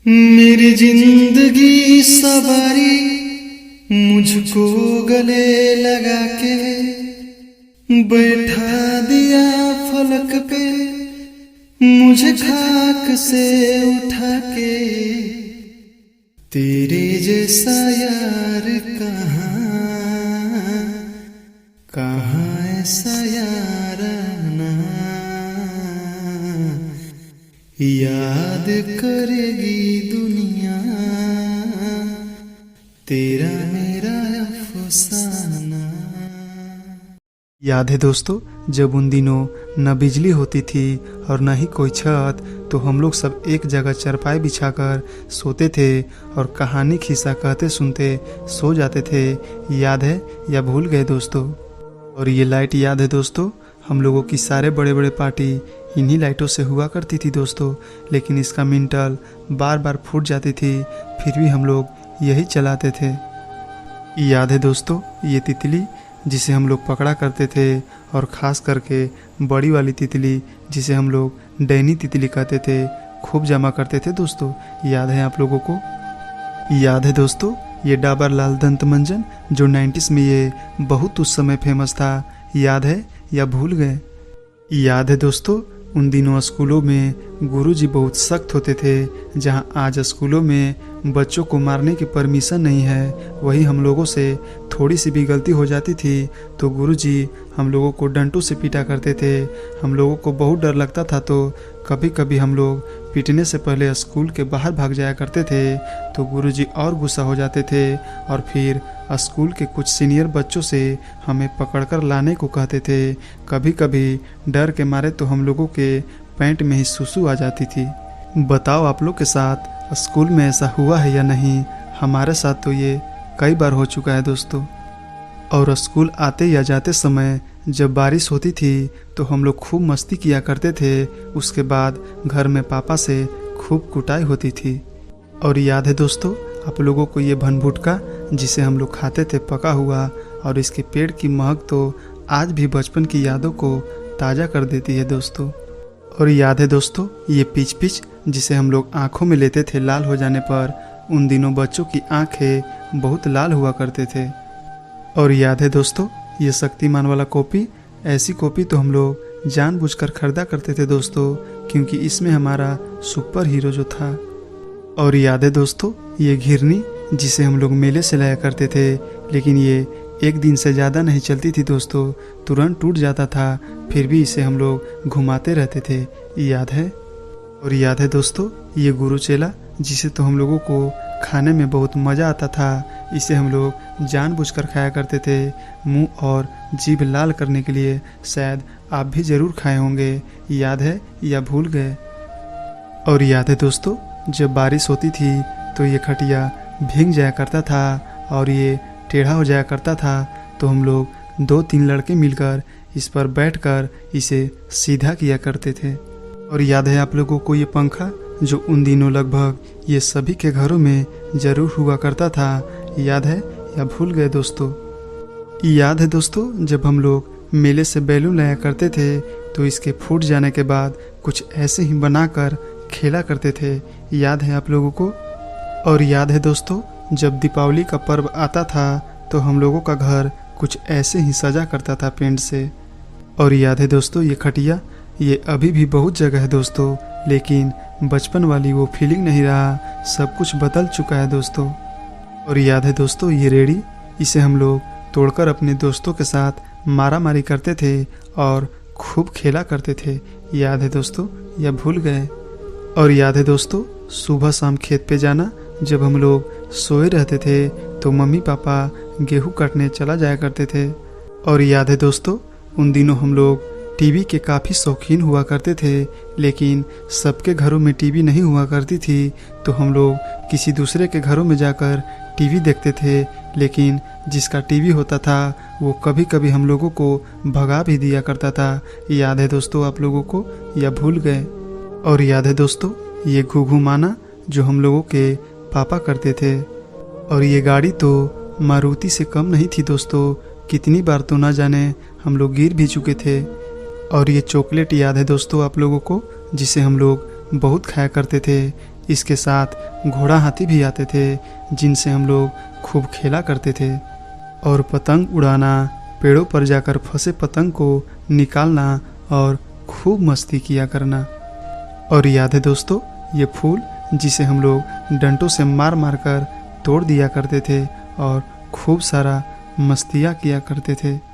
मेरी जिंदगी सवारी मुझको गले लगा के बैठा दिया फलक पे, मुझे खाक से उठा के। तेरे जैसा यार कहाँ कहाँ ऐसा यार आना, याद करेगी दुनिया तेरा मेरा अफसाना। याद है दोस्तों, जब उन दिनों न बिजली होती थी और न ही कोई छत, तो हम लोग सब एक जगह चारपाई बिछाकर सोते थे और कहानी खिस्सा कहते सुनते सो जाते थे। याद है या भूल गए दोस्तों? और ये लाइट याद है दोस्तों, हम लोगों की सारे बड़े बड़े पार्टी इन्हीं लाइटों से हुआ करती थी दोस्तों। लेकिन इसका मिंटल बार बार फूट जाती थी, फिर भी हम लोग यही चलाते थे। याद है दोस्तों, ये तितली जिसे हम लोग पकड़ा करते थे, और ख़ास करके बड़ी वाली तितली जिसे हम लोग डैनी तितली कहते थे, खूब जमा करते थे दोस्तों। याद है आप लोगों को? याद है दोस्तों, ये डाबर लाल दंत मंजन जो 90s में ये बहुत उस समय फेमस था। याद है या भूल गए? याद है दोस्तों, उन दिनों स्कूलों में गुरुजी बहुत सख्त होते थे। जहां आज स्कूलों में बच्चों को मारने की परमिशन नहीं है, वही हम लोगों से थोड़ी सी भी गलती हो जाती थी तो गुरुजी हम लोगों को डंटों से पीटा करते थे। हम लोगों को बहुत डर लगता था, तो कभी कभी हम लोग पीटने से पहले स्कूल के बाहर भाग जाया करते थे, तो गुरुजी और गुस्सा हो जाते थे और फिर स्कूल के कुछ सीनियर बच्चों से हमें पकड़कर लाने को कहते थे। कभी कभी डर के मारे तो हम लोगों के पैंट में ही सुसु आ जाती थी। बताओ आप लोग के साथ स्कूल में ऐसा हुआ है या नहीं? हमारे साथ तो ये कई बार हो चुका है दोस्तों। और स्कूल आते या जाते समय जब बारिश होती थी तो हम लोग खूब मस्ती किया करते थे। उसके बाद घर में पापा से खूब कुटाई होती थी। और याद है दोस्तों आप लोगों को ये भनभुटका जिसे हम लोग खाते थे पका हुआ, और इसके पेड़ की महक तो आज भी बचपन की यादों को ताज़ा कर देती है दोस्तों। और याद है दोस्तों ये पिच पिच जिसे हम लोग आँखों में लेते थे लाल हो जाने पर, उन दिनों बच्चों की आँखें बहुत लाल हुआ करते थे। और याद है दोस्तों ये शक्तिमान वाला कॉपी, ऐसी कॉपी तो हम लोग जानबूझकर खरीदा करते थे दोस्तों, क्योंकि इसमें हमारा सुपर हीरो जो था। और याद है दोस्तों ये घिरनी जिसे हम लोग मेले से लाया करते थे, लेकिन ये एक दिन से ज़्यादा नहीं चलती थी दोस्तों, तुरंत टूट जाता था, फिर भी इसे हम लोग घुमाते रहते थे। याद है? और याद है दोस्तों ये गुरु चेला जिसे तो हम लोगों को खाने में बहुत मज़ा आता था। इसे हम लोग जानबूझकर खाया करते थे, मुंह और जीभ लाल करने के लिए। शायद आप भी ज़रूर खाए होंगे। याद है या भूल गए? और याद है दोस्तों जब बारिश होती थी तो ये खटिया भीग जाया करता था और ये टेढ़ा हो जाया करता था, तो हम लोग 2-3 लड़के मिलकर इस पर बैठकर इसे सीधा किया करते थे। और याद है आप लोगों को ये पंखा जो उन दिनों लगभग ये सभी के घरों में ज़रूर हुआ करता था? याद है या भूल गए दोस्तों? याद है दोस्तों जब हम लोग मेले से बैलून लाया करते थे तो इसके फूट जाने के बाद कुछ ऐसे ही बनाकर खेला करते थे। याद है आप लोगों को? और याद है दोस्तों जब दीपावली का पर्व आता था तो हम लोगों का घर कुछ ऐसे ही सजा करता था पेंट से। और याद है दोस्तों ये खटिया, ये अभी भी बहुत जगह है दोस्तों, लेकिन बचपन वाली वो फीलिंग नहीं रहा, सब कुछ बदल चुका है दोस्तों। और याद है दोस्तों ये रेडी, इसे हम लोग तोड़कर अपने दोस्तों के साथ मारा मारी करते थे और खूब खेला करते थे। याद है दोस्तों या भूल गए? और याद है दोस्तों सुबह शाम खेत पे जाना, जब हम लोग सोए रहते थे तो मम्मी पापा गेहूं काटने चला जाया करते थे। और याद है दोस्तों उन दिनों हम लोग टीवी के काफ़ी शौकीन हुआ करते थे, लेकिन सबके घरों में टीवी नहीं हुआ करती थी, तो हम लोग किसी दूसरे के घरों में जाकर टीवी देखते थे। लेकिन जिसका टीवी होता था वो कभी कभी हम लोगों को भगा भी दिया करता था। याद है दोस्तों आप लोगों को या भूल गए? और याद है दोस्तों ये घुघु माना जो हम लोगों के पापा करते थे। और ये गाड़ी तो मारुति से कम नहीं थी दोस्तों, कितनी बार तो ना जाने हम लोग गिर भी चुके थे। और ये चॉकलेट याद है दोस्तों आप लोगों को, जिसे हम लोग बहुत खाया करते थे। इसके साथ घोड़ा हाथी भी आते थे जिनसे हम लोग खूब खेला करते थे। और पतंग उड़ाना, पेड़ों पर जाकर फंसे पतंग को निकालना और खूब मस्ती किया करना। और याद है दोस्तों, ये फूल जिसे हम लोग डंटों से मार मार कर तोड़ दिया करते थे और खूब सारा मस्तियाँ किया करते थे।